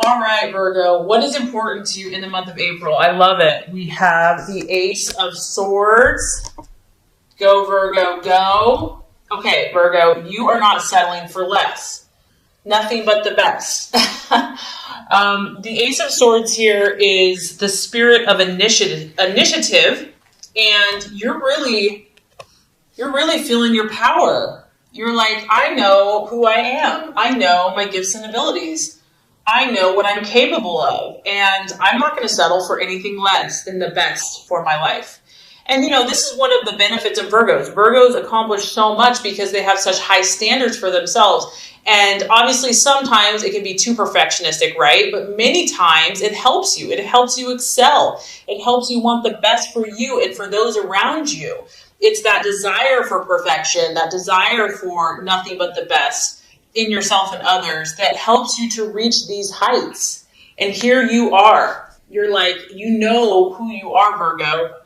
All right, Virgo, what is important to you in the month of April? I love it. We have the Ace of Swords. Go, Virgo, go. Okay, Virgo, you are not settling for less. Nothing but the best. The Ace of Swords here is the spirit of initiative, and you're really feeling your power. You're like, I know who I am. I know my gifts and abilities. I know what I'm capable of, and I'm not going to settle for anything less than the best for my life. And, this is one of the benefits of Virgos. Virgos accomplish so much because they have such high standards for themselves. And obviously, sometimes it can be too perfectionistic, right? But many times it helps you. It helps you excel. It helps you want the best for you and for those around you. It's that desire for perfection, that desire for nothing but the best in yourself and others that helps you to reach these heights. And here you are. You're like, you know who you are, Virgo.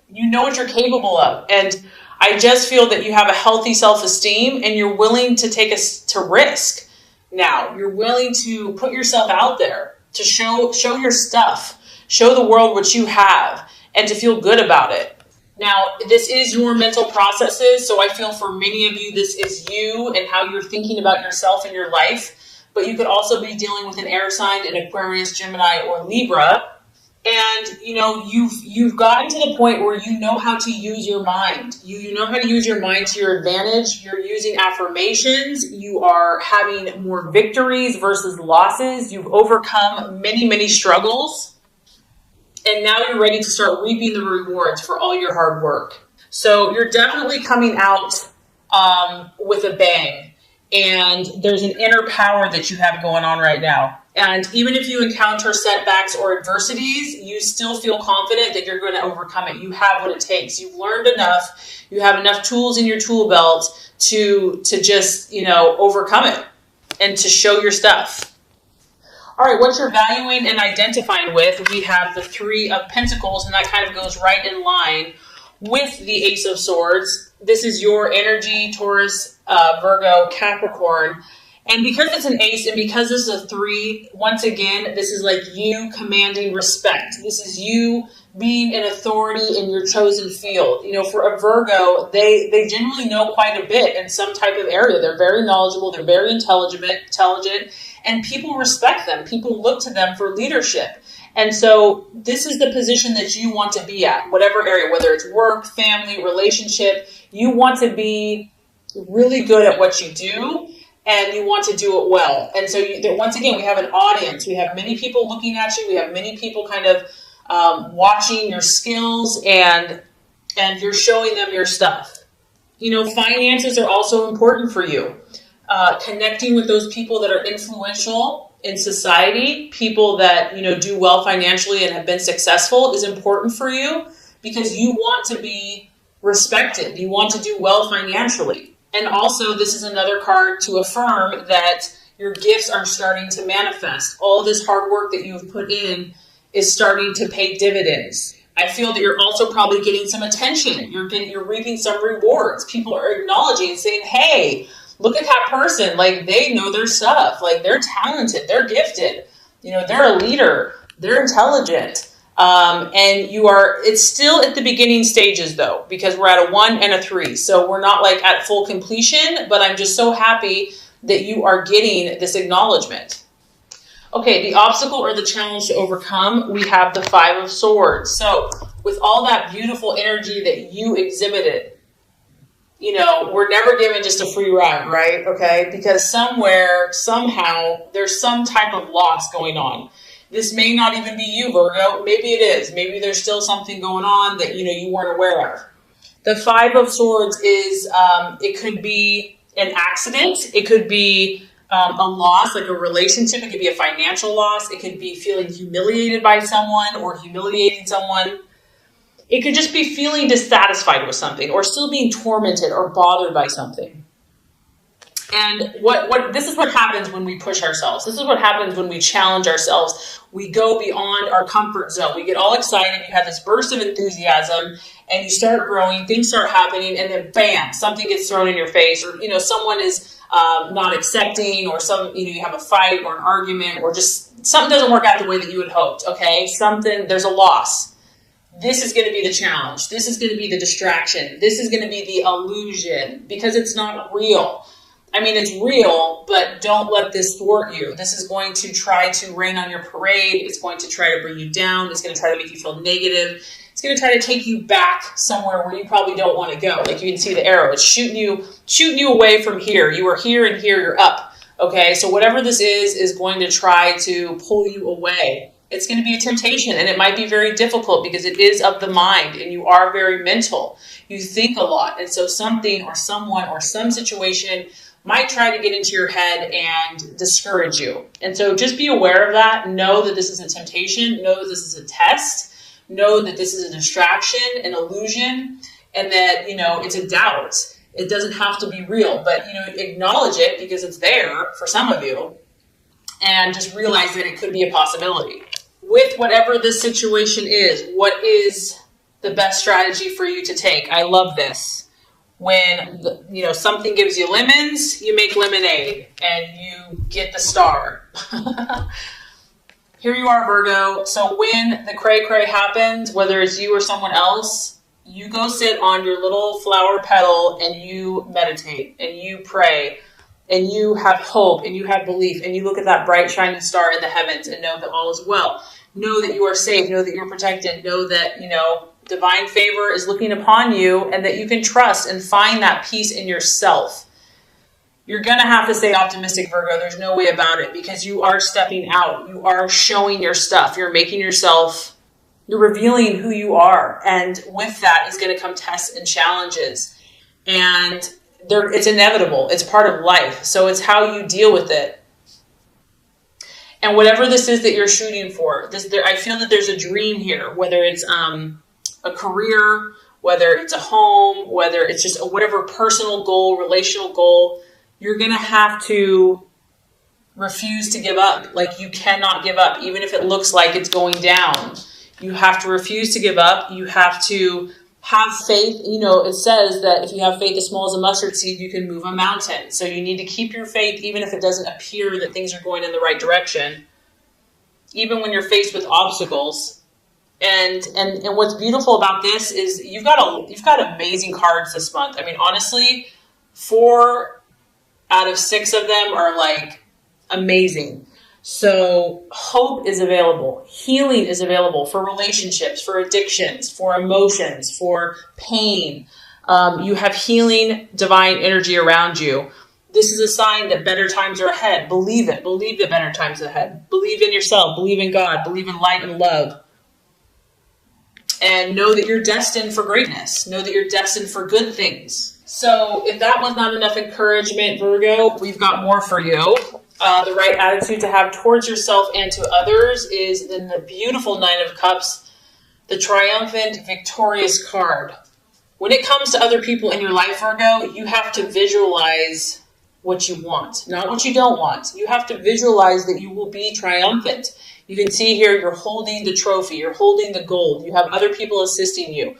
You know what you're capable of. And I just feel that you have a healthy self-esteem and you're willing to take to risk. Now, you're willing to put yourself out there, to show your stuff, show the world what you have, and to feel good about it. Now, this is your mental processes, so I feel for many of you, this is you and how you're thinking about yourself and your life. But you could also be dealing with an air sign, an Aquarius, Gemini, or Libra. And, you've gotten to the point where you know how to use your mind. You know how to use your mind to your advantage. You're using affirmations. You are having more victories versus losses. You've overcome many, many struggles. And now you're ready to start reaping the rewards for all your hard work. So you're definitely coming out with a bang. And there's an inner power that you have going on right now. And even if you encounter setbacks or adversities, you still feel confident that you're going to overcome it. You have what it takes. You've learned enough. You have enough tools in your tool belt to just, overcome it and to show your stuff. All right, what you're valuing and identifying with, we have the Three of Pentacles, and that kind of goes right in line with the Ace of Swords. This is your energy, Taurus, Virgo, Capricorn. And because it's an ace and because this is a 3, once again, this is like you commanding respect. This is you being an authority in your chosen field. For a Virgo, they generally know quite a bit in some type of area. They're very knowledgeable. They're very intelligent, and people respect them. People look to them for leadership. And so this is the position that you want to be at, whatever area, whether it's work, family, relationship. You want to be really good at what you do. And you want to do it well. And so once again, we have an audience. We have many people looking at you. We have many people kind of watching your skills and you're showing them your stuff. Finances are also important for you. Connecting with those people that are influential in society, people that, do well financially and have been successful is important for you because you want to be respected. You want to do well financially. And also, this is another card to affirm that your gifts are starting to manifest. All this hard work that you've put in is starting to pay dividends. I feel that you're also probably getting some attention. You're reaping some rewards. People are acknowledging and saying, hey, look at that person. Like, they know their stuff. Like, they're talented. They're gifted. They're a leader. They're intelligent. And it's still at the beginning stages though, because we're at a 1 and a 3. So we're not like at full completion, but I'm just so happy that you are getting this acknowledgement. Okay, the obstacle or the challenge to overcome, we have the 5 of Swords. So with all that beautiful energy that you exhibited, we're never given just a free ride, right? Okay, because somewhere, somehow, there's some type of loss going on. This may not even be you, Virgo. Maybe it is. Maybe there's still something going on that, you weren't aware of. The 5 of Swords is, it could be an accident. It could be a loss, like a relationship. It could be a financial loss. It could be feeling humiliated by someone or humiliating someone. It could just be feeling dissatisfied with something or still being tormented or bothered by something. And this is what happens when we push ourselves. This is what happens when we challenge ourselves. We go beyond our comfort zone. We get all excited. You have this burst of enthusiasm and you start growing. Things start happening and then bam, something gets thrown in your face or, someone is not accepting, or you have a fight or an argument, or just something doesn't work out the way that you had hoped. Okay, there's a loss. This is going to be the challenge. This is going to be the distraction. This is going to be the illusion, because it's not real. I mean, it's real, but don't let this thwart you. This is going to try to rain on your parade. It's going to try to bring you down. It's going to try to make you feel negative. It's going to try to take you back somewhere where you probably don't want to go. Like, you can see the arrow. It's shooting you away from here. You are here, and here you're up. Okay, so whatever this is going to try to pull you away. It's going to be a temptation, and it might be very difficult because it is of the mind, and you are very mental. You think a lot, and so something or someone or some situation might try to get into your head and discourage you. And so just be aware of that. Know that this is a temptation. Know that this is a test. Know that this is a distraction, an illusion, and that, it's a doubt. It doesn't have to be real, but, acknowledge it because it's there for some of you, and just realize that it could be a possibility. With whatever this situation is, what is the best strategy for you to take? I love this. When, something gives you lemons, you make lemonade, and you get the star. Here you are, Virgo. So when the cray-cray happens, whether it's you or someone else, you go sit on your little flower petal and you meditate and you pray and you have hope and you have belief and you look at that bright shining star in the heavens and know that all is well. Know that you are safe. Know that you're protected. Know that, divine favor is looking upon you, and that you can trust and find that peace in yourself. You're going to have to stay optimistic, Virgo. There's no way about it, because you are stepping out. You are showing your stuff. You're revealing who you are. And with that is going to come tests and challenges. And it's inevitable. It's part of life. So it's how you deal with it. And whatever this is that you're shooting for, I feel that there's a dream here, whether it's a career, whether it's a home, whether it's just whatever personal goal, relational goal. You're going to have to refuse to give up. Like, you cannot give up, even if it looks like it's going down. You have to refuse to give up. You have to have faith. It says that if you have faith as small as a mustard seed, you can move a mountain. So you need to keep your faith, even if it doesn't appear that things are going in the right direction. Even when you're faced with obstacles. And what's beautiful about this is you've got amazing cards this month. I mean, honestly, 4 out of 6 of them are like amazing. So hope is available. Healing is available for relationships, for addictions, for emotions, for pain. You have healing divine energy around you. This is a sign that better times are ahead. Believe it. Believe that better times are ahead. Believe in yourself. Believe in God. Believe in light and love. And know that you're destined for greatness. Know that you're destined for good things. So if that was not enough encouragement, Virgo, we've got more for you. The right attitude to have towards yourself and to others is the beautiful Nine of Cups, the triumphant, victorious card. When it comes to other people in your life, Virgo, you have to visualize what you want, not what you don't want. You have to visualize that you will be triumphant. You can see here you're holding the trophy, you're holding the gold, you have other people assisting you.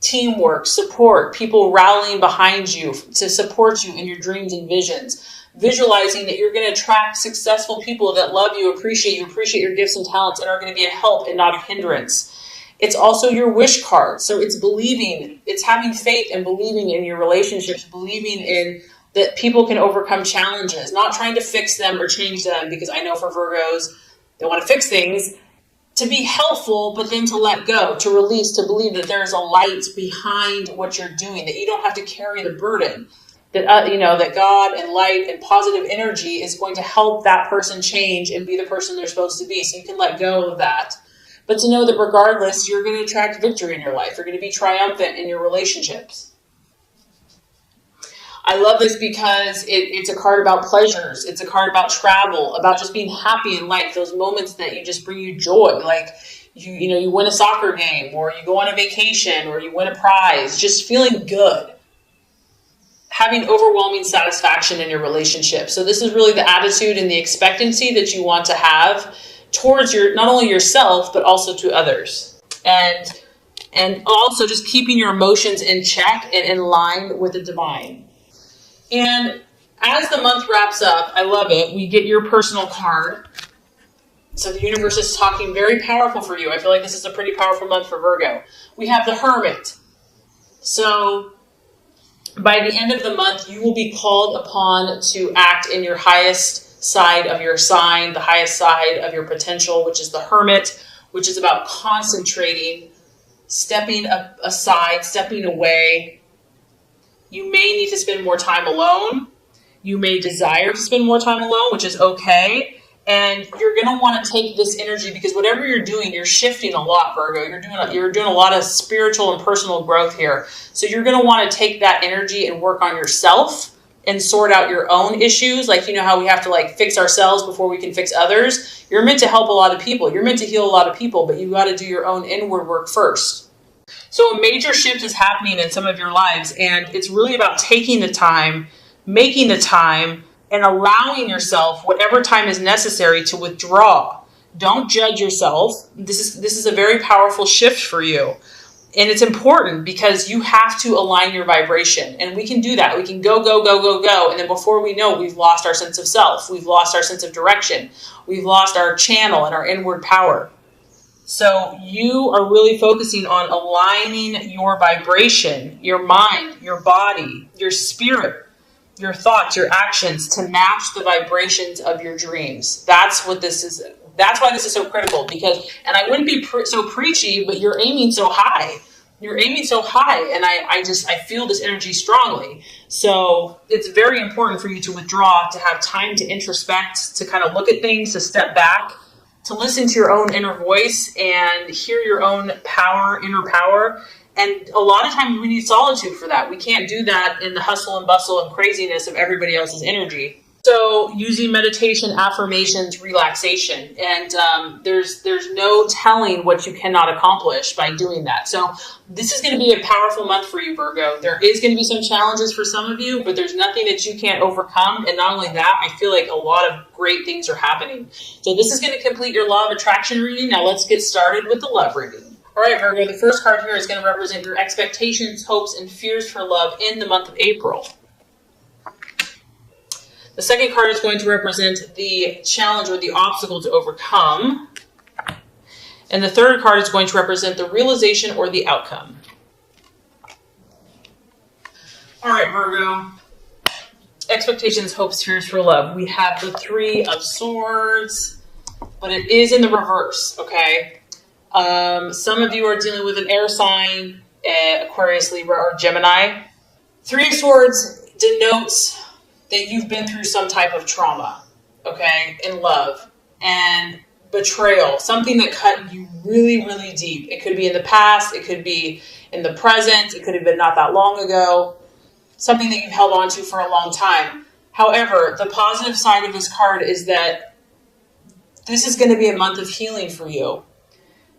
Teamwork, support, people rallying behind you to support you in your dreams and visions. Visualizing that you're going to attract successful people that love you, appreciate your gifts and talents, and are going to be a help and not a hindrance. It's also your wish card. So it's believing, it's having faith and believing in your relationships, believing in that people can overcome challenges, not trying to fix them or change them, because I know for Virgos, they want to fix things, to be helpful, but then to let go, to release, to believe that there's a light behind what you're doing, that you don't have to carry the burden, that, that God and light and positive energy is going to help that person change and be the person they're supposed to be. So you can let go of that. But to know that regardless, you're going to attract victory in your life. You're going to be triumphant in your relationships. I love this because it's a card about pleasures. It's a card about travel, about just being happy in life. Those moments that just bring you joy. Like, you win a soccer game, or you go on a vacation, or you win a prize. Just feeling good. Having overwhelming satisfaction in your relationship. So this is really the attitude and the expectancy that you want to have towards not only yourself, but also to others. And also just keeping your emotions in check and in line with the divine. And As the month wraps up, I love it, we get your personal card. So the universe is talking very powerful for you. I feel like this is a pretty powerful month for Virgo. We have the Hermit. So by the end of the month, you will be called upon to act in your highest side of your sign, the highest side of your potential, which is the Hermit, which is about concentrating, stepping aside, stepping away. You may need to spend more time alone. You may desire to spend more time alone, which is okay. And you're going to want to take this energy because whatever you're doing, you're shifting a lot, Virgo. You're doing a lot of spiritual and personal growth here. So you're going to want to take that energy and work on yourself and sort out your own issues. Like, you know how we have to like fix ourselves before we can fix others? You're meant to help a lot of people. You're meant to heal a lot of people, but you got to do your own inward work first. So a major shift is happening in some of your lives, and it's really about taking the time, making the time, and allowing yourself whatever time is necessary to withdraw. Don't judge yourself. This is a very powerful shift for you. And it's important because you have to align your vibration. And we can do that. We can go, go, go, go, go. And then before we know, we've lost our sense of self. We've lost our sense of direction. We've lost our channel and our inward power. So you are really focusing on aligning your vibration, your mind, your body, your spirit, your thoughts, your actions to match the vibrations of your dreams. That's what this is. That's why this is so critical because, and I wouldn't be so preachy, but you're aiming so high. You're aiming so high. And I feel this energy strongly. So it's very important for you to withdraw, to have time to introspect, to kind of look at things, to step back, to listen to your own inner voice and hear your own power, inner power. And a lot of times we need solitude for that. We can't do that in the hustle and bustle and craziness of everybody else's energy. So using meditation, affirmations, relaxation, and there's no telling what you cannot accomplish by doing that. So this is going to be a powerful month for you, Virgo. There is going to be some challenges for some of you, but there's nothing that you can't overcome. And not only that, I feel like a lot of great things are happening. So this is going to complete your law of attraction reading. Now let's get started with the love reading. All right, Virgo, the first card here is going to represent your expectations, hopes, and fears for love in the month of April. The second card is going to represent the challenge or the obstacle to overcome. And the third card is going to represent the realization or the outcome. All right, Virgo. Expectations, hopes, fears for love. We have the Three of Swords, but it is in the reverse, okay? Some of you are dealing with an air sign, Aquarius, Libra, or Gemini. Three of Swords denotes that you've been through some type of trauma, okay, in love and betrayal, something that cut you really, really deep. It could be in the past, it could be in the present, it could have been not that long ago, something that you've held on to for a long time. However, the positive side of this card is that this is going to be a month of healing for you.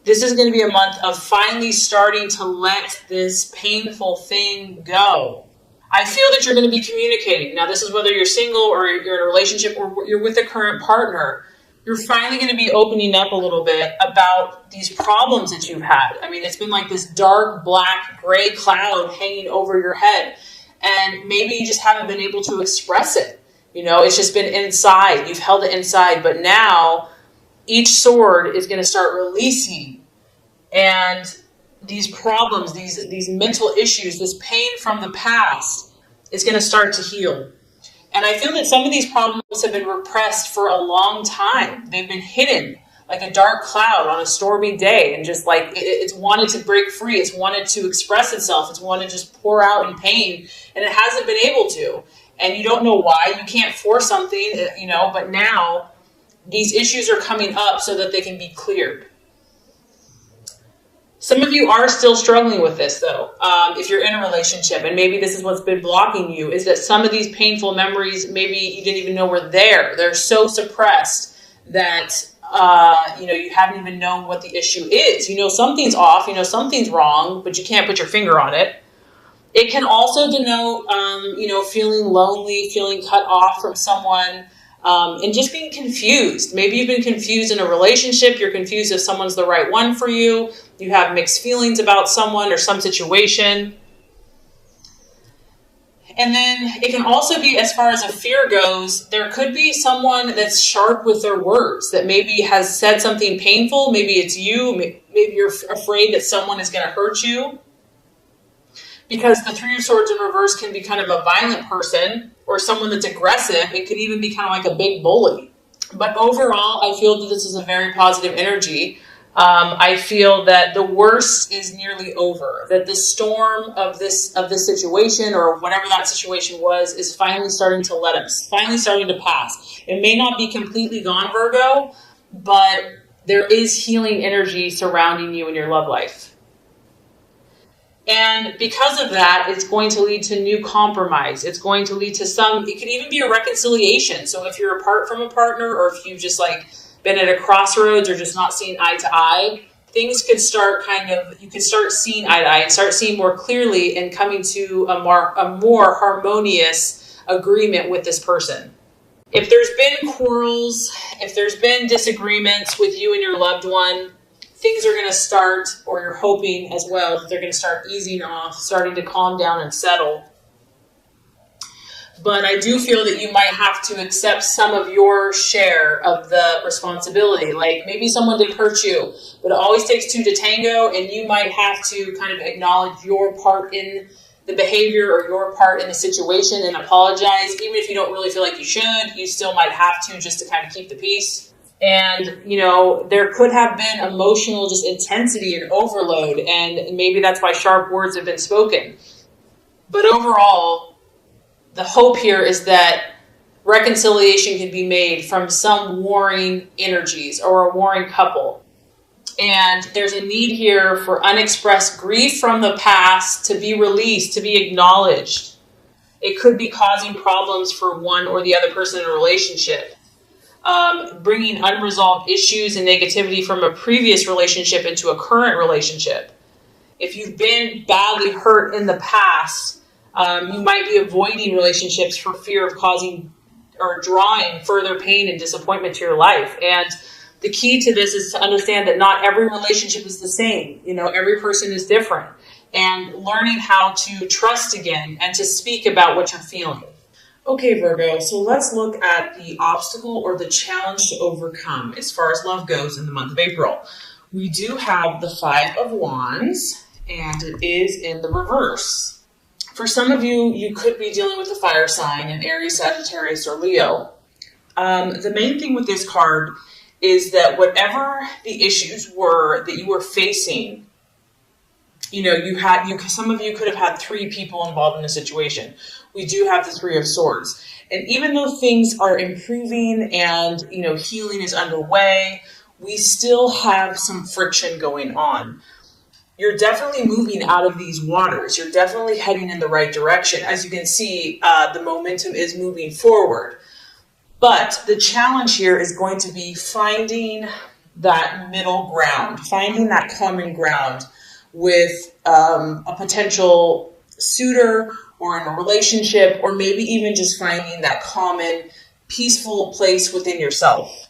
This is going to be a month of finally starting to let this painful thing go. I feel that you're going to be communicating. Now, this is whether you're single or you're in a relationship or you're with a current partner. You're finally going to be opening up a little bit about these problems that you've had. I mean, it's been like this dark, black, gray cloud hanging over your head. And maybe you just haven't been able to express it. You know, it's just been inside. You've held it inside. But now, each sword is going to start releasing. And these problems, these mental issues, this pain from the past is going to start to heal. And I feel that some of these problems have been repressed for a long time. They've been hidden like a dark cloud on a stormy day, and just like it's wanted to break free. It's wanted to express itself. It's wanted to just pour out in pain, and it hasn't been able to. And you don't know why. You can't force something, you know, but now these issues are coming up so that they can be cleared. Some of you are still struggling with this, though, if you're in a relationship, and maybe this is what's been blocking you, is that some of these painful memories, maybe you didn't even know were there. They're so suppressed that, you haven't even known what the issue is. You know something's off, you know something's wrong, but you can't put your finger on it. It can also denote, feeling lonely, feeling cut off from someone, and just being confused. Maybe you've been confused in a relationship. You're confused if someone's the right one for you. You have mixed feelings about someone or some situation. And then it can also be, as far as a fear goes, there could be someone that's sharp with their words, that maybe has said something painful. Maybe it's you. Maybe you're afraid that someone is going to hurt you. Because the Three of Swords in reverse can be kind of a violent person or someone that's aggressive. It could even be kind of like a big bully. But overall, I feel that this is a very positive energy. I feel that the worst is nearly over, that the storm of this situation, or whatever that situation was, is finally starting to finally starting to pass. It may not be completely gone, Virgo, but there is healing energy surrounding you in your love life. And because of that, it's going to lead to new compromise. It's going to lead to it could even be a reconciliation. So if you're apart from a partner, or if you've just been at a crossroads or just not seeing eye to eye, things could start you could start seeing eye to eye and start seeing more clearly and coming to a more harmonious agreement with this person. If there's been quarrels, if there's been disagreements with you and your loved one, things are going to start, or you're hoping as well, that they're going to start easing off, starting to calm down and settle. But I do feel that you might have to accept some of your share of the responsibility. Like maybe someone did hurt you, but it always takes two to tango, and you might have to kind of acknowledge your part in the behavior or your part in the situation and apologize. Even if you don't really feel like you should, you still might have to, just to kind of keep the peace. And, there could have been emotional just intensity and overload, and maybe that's why sharp words have been spoken. But overall, the hope here is that reconciliation can be made from some warring energies or a warring couple. And there's a need here for unexpressed grief from the past to be released, to be acknowledged. It could be causing problems for one or the other person in a relationship. Bringing unresolved issues and negativity from a previous relationship into a current relationship. If you've been badly hurt in the past, you might be avoiding relationships for fear of causing or drawing further pain and disappointment to your life. And the key to this is to understand that not every relationship is the same. Every person is different. And learning how to trust again and to speak about what you're feeling. Okay, Virgo, so let's look at the obstacle or the challenge to overcome as far as love goes in the month of April. We do have the Five of Wands, and it is in the reverse. For some of you, you could be dealing with a fire sign in Aries, Sagittarius, or Leo. The main thing with this card is that whatever the issues were that you were facing, some of you could have had three people involved in a situation. We do have the Three of Swords. And even though things are improving and, healing is underway, we still have some friction going on. You're definitely moving out of these waters. You're definitely heading in the right direction. As you can see, the momentum is moving forward. But the challenge here is going to be finding that middle ground, finding that common ground with a potential suitor or in a relationship, or maybe even just finding that common, peaceful place within yourself.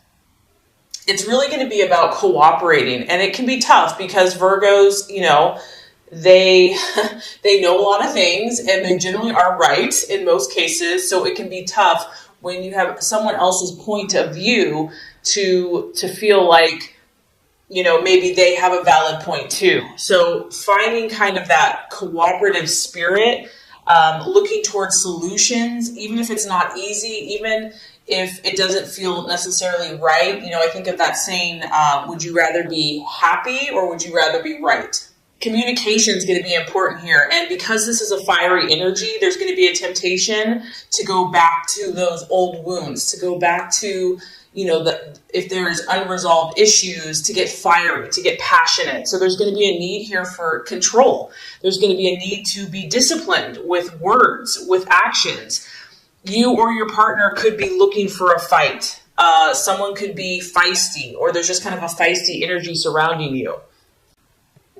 It's really going to be about cooperating, and it can be tough because Virgos, they know a lot of things, and they generally are right in most cases, so it can be tough when you have someone else's point of view to feel like, maybe they have a valid point too. So finding kind of that cooperative spirit, looking towards solutions, even if it's not easy, even if it doesn't feel necessarily right. I think of that saying, would you rather be happy or would you rather be right? Communication is going to be important here. And because this is a fiery energy, there's going to be a temptation to go back to those old wounds, to go back to, if there's unresolved issues, to get fiery, to get passionate. So there's going to be a need here for control. There's going to be a need to be disciplined with words, with actions. You or your partner could be looking for a fight. Someone could be feisty, or there's just kind of a feisty energy surrounding you.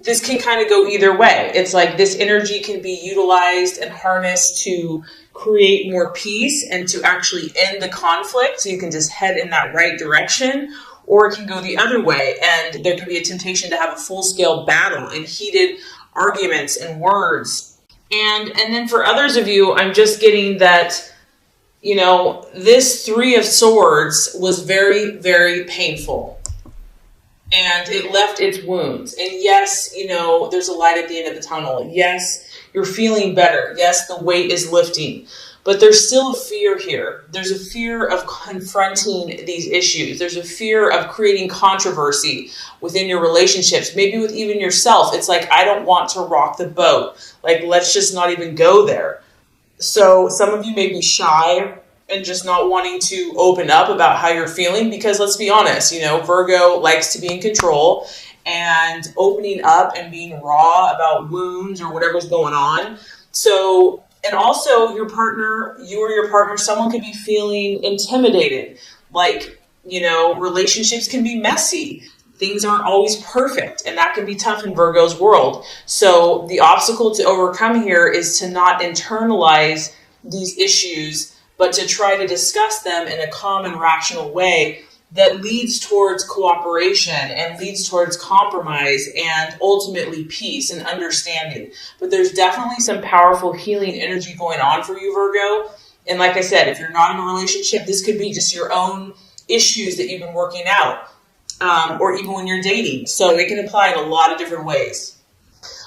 This can kind of go either way. It's like this energy can be utilized and harnessed to create more peace and to actually end the conflict, so you can just head in that right direction, or it can go the other way, and there can be a temptation to have a full-scale battle and heated arguments and words. And then for others of you, I'm just getting that, this Three of Swords was very, very painful. And it left its wounds. And yes, there's a light at the end of the tunnel. Yes, you're feeling better. Yes, the weight is lifting. But there's still a fear here. There's a fear of confronting these issues. There's a fear of creating controversy within your relationships, maybe with even yourself. It's like, I don't want to rock the boat. Like, let's just not even go there. So some of you may be shy and just not wanting to open up about how you're feeling because let's be honest, Virgo likes to be in control, and opening up and being raw about wounds or whatever's going on. So, and also your partner, you or your partner, someone could be feeling intimidated. Like, relationships can be messy. Things aren't always perfect, and that can be tough in Virgo's world. So the obstacle to overcome here is to not internalize these issues, but to try to discuss them in a calm and rational way that leads towards cooperation and leads towards compromise and ultimately peace and understanding. But there's definitely some powerful healing energy going on for you, Virgo. And like I said, if you're not in a relationship, this could be just your own issues that you've been working out, or even when you're dating. So it can apply in a lot of different ways.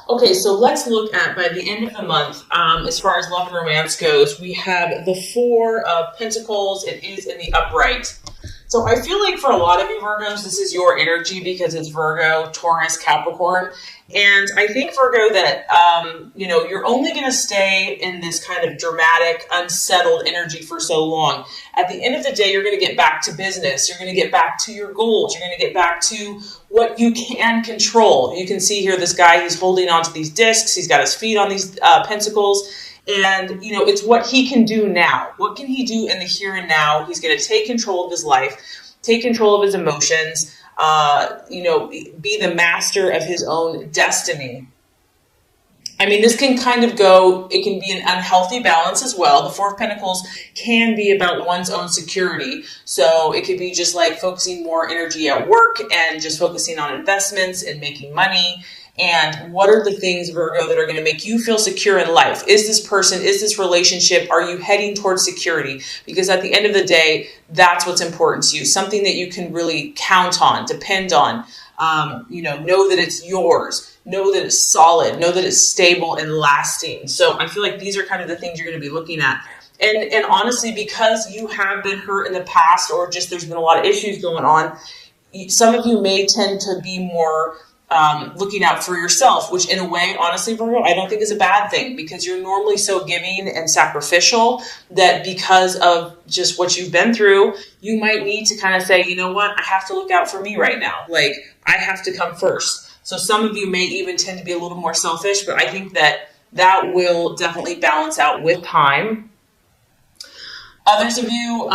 Okay, so let's look at, by the end of the month, as far as love and romance goes, we have the Four of Pentacles. It is in the upright. So I feel like for a lot of you Virgos, this is your energy because it's Virgo, Taurus, Capricorn. And I think, Virgo, that, you're only going to stay in this kind of dramatic, unsettled energy for so long. At the end of the day, you're going to get back to business. You're going to get back to your goals. You're going to get back to what you can control. You can see here this guy, he's holding onto these discs. He's got his feet on these pentacles. And, it's what he can do now. What can he do in the here and now? He's going to take control of his life, take control of his emotions, be the master of his own destiny. I mean, this can kind of go, it can be an unhealthy balance as well. The Four of Pentacles can be about one's own security. So it could be just like focusing more energy at work and just focusing on investments and making money. And what are the things, Virgo, that are going to make you feel secure in life? Is this person, is this relationship, are you heading towards security? Because at the end of the day, that's what's important to you. Something that you can really count on, depend on, know that it's yours, know that it's solid, know that it's stable and lasting. So I feel like these are kind of the things you're going to be looking at. And honestly, because you have been hurt in the past, or just there's been a lot of issues going on, some of you may tend to be more looking out for yourself, which in a way, honestly, Virgo, I don't think is a bad thing, because you're normally so giving and sacrificial that because of just what you've been through, you might need to kind of say, you know what, I have to look out for me right now. Like, I have to come first. So some of you may even tend to be a little more selfish, but I think that will definitely balance out with time. Others of you,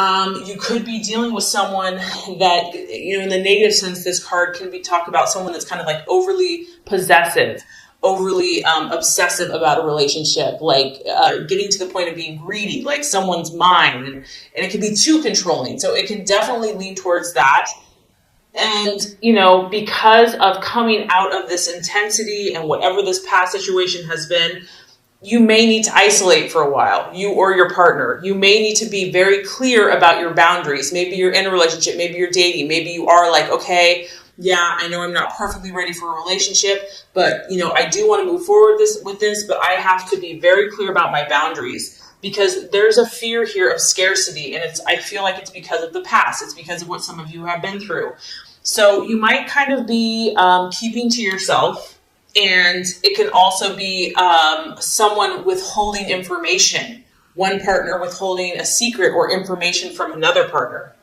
you could be dealing with someone that, in the negative sense, this card can be talk about someone that's kind of like overly possessive, overly obsessive about a relationship, like getting to the point of being greedy, like someone's mind, and it can be too controlling. So it can definitely lean towards that. And, because of coming out of this intensity and whatever this past situation has been, you may need to isolate for a while, you or your partner. You may need to be very clear about your boundaries. Maybe you're in a relationship, maybe you're dating, maybe you are like, okay, yeah, I know I'm not perfectly ready for a relationship, but, I do want to move forward with this, but I have to be very clear about my boundaries, because there's a fear here of scarcity, and I feel like it's because of the past. It's because of what some of you have been through. So you might kind of be keeping to yourself. And it can also be someone withholding information, one partner withholding a secret or information from another partner.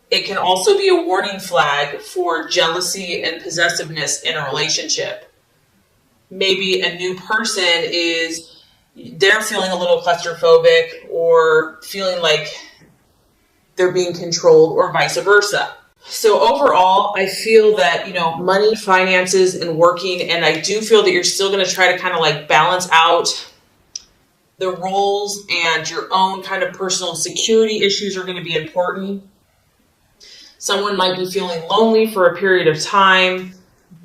It can also be a warning flag for jealousy and possessiveness in a relationship. Maybe a new person they're feeling a little claustrophobic or feeling like they're being controlled, or vice versa. So overall, I feel that, money, finances, and working, and I do feel that you're still going to try to kind of like balance out the roles, and your own kind of personal security issues are going to be important. Someone might be feeling lonely for a period of time,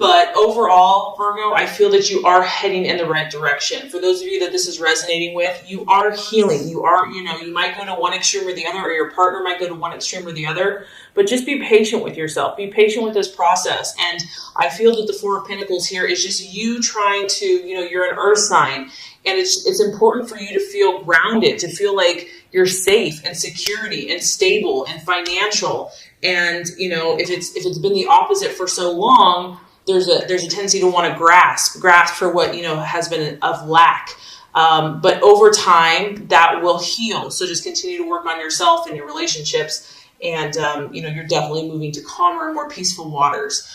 But overall, Virgo, I feel that you are heading in the right direction. For those of you that this is resonating with, you are healing. You are, you might go to one extreme or the other, or your partner might go to one extreme or the other, but just be patient with yourself. Be patient with this process. And I feel that the Four of Pentacles here is just you trying to, you're an earth sign, and it's important for you to feel grounded, to feel like you're safe and security and stable and financial. And, if it's been the opposite for so long, there's a tendency to want to grasp for what, has been of lack. But over time that will heal. So just continue to work on yourself and your relationships. And, you're definitely moving to calmer and more peaceful waters.